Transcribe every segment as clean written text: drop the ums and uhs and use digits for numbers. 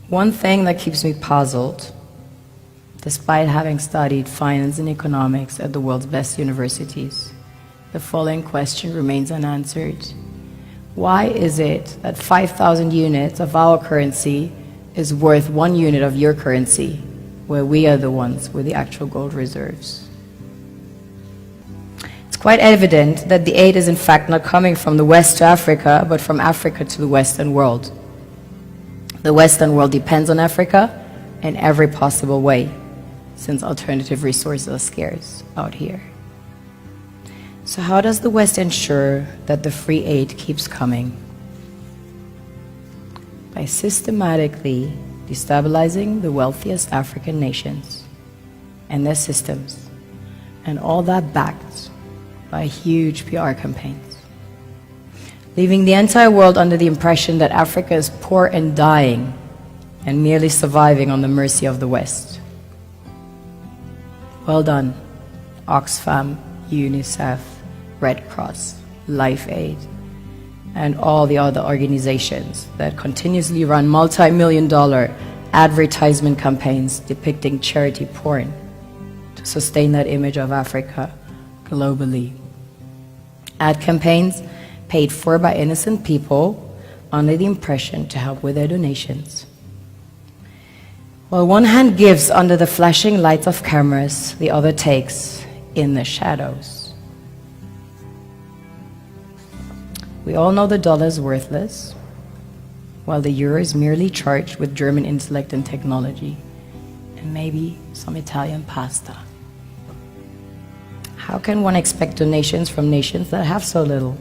One thing that keeps me puzzled, despite having studied finance and economics at the world's best universities, the following question remains unanswered. Why is it that 5,000 units of our currency is worth 1 unit of your currency, where we are the ones with the actual gold reserves? It's quite evident that the aid is in fact not coming from the West to Africa, but from Africa to the Western world. The Western world depends on Africa in every possible way, since alternative resources are scarce out here. So how does the West ensure that the free aid keeps coming? By systematically destabilizing the wealthiest African nations and their systems, and all that backed by huge PR campaigns, leaving the entire world under the impression that Africa is poor and dying and merely surviving on the mercy of the West. Well done, Oxfam, UNICEF, Red Cross, Life Aid, and all the other organizations that continuously run multi-million-dollar advertisement campaigns depicting charity porn to sustain that image of Africa globally. Ad campaigns paid for by innocent people under the impression to help with their donations. While one hand gives under the flashing lights of cameras, the other takes in the shadows. We all know the dollar is worthless, while the euro is merely charged with German intellect and technology, and maybe some Italian pasta. How can one expect donations from nations that have so little?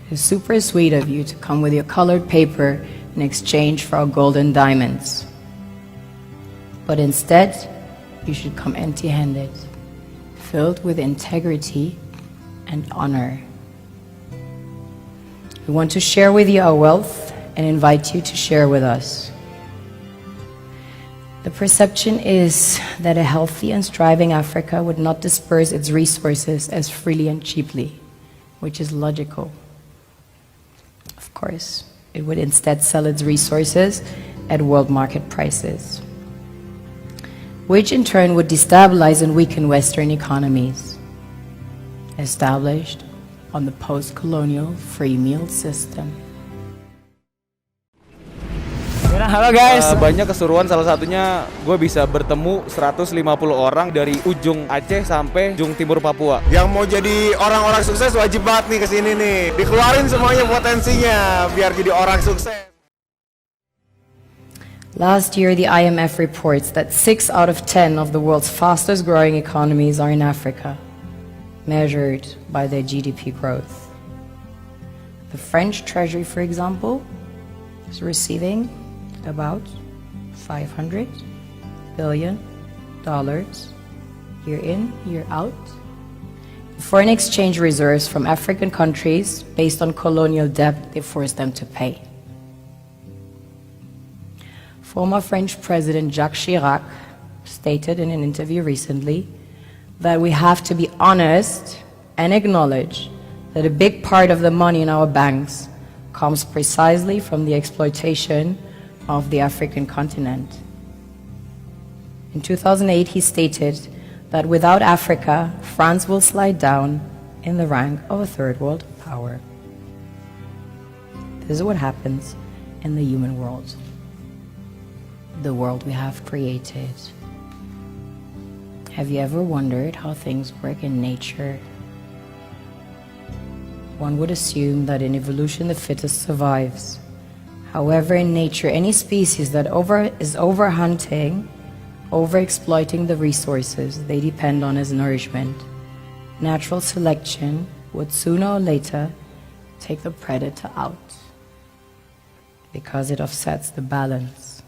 It's super sweet of you to come with your colored paper in exchange for our gold and diamonds. But instead, you should come empty-handed, filled with integrity and honor. We want to share with you our wealth and invite you to share with us. The perception is that a healthy and striving Africa would not disperse its resources as freely and cheaply, which is logical. Of course, it would instead sell its resources at world market prices, which in turn would destabilize and weaken Western economies, established on the post-colonial free meal system. Halo guys, banyak keseruan, salah satunya gue bisa bertemu 150 orang dari ujung Aceh sampai ujung timur Papua. Yang mau jadi orang-orang sukses wajib banget nih kesini nih, dikeluarin semuanya potensinya biar jadi orang sukses. Last year, the IMF reports that 6 out of 10 of the world's fastest growing economies are in Africa, measured by their GDP growth. The French Treasury, for example, is receiving about $500 billion year in, year out. Foreign exchange reserves from African countries based on colonial debt they forced them to pay. Former French President Jacques Chirac stated in an interview recently that we have to be honest and acknowledge that a big part of the money in our banks comes precisely from the exploitation of the African continent. In 2008, he stated that without Africa, France will slide down in the rank of a third world power. This is what happens in the human world, the world we have created. Have you ever wondered how things work in nature? One would assume that in evolution the fittest survives. However, in nature, any species that is overhunting, overexploiting the resources they depend on as nourishment, natural selection would sooner or later take the predator out because it offsets the balance.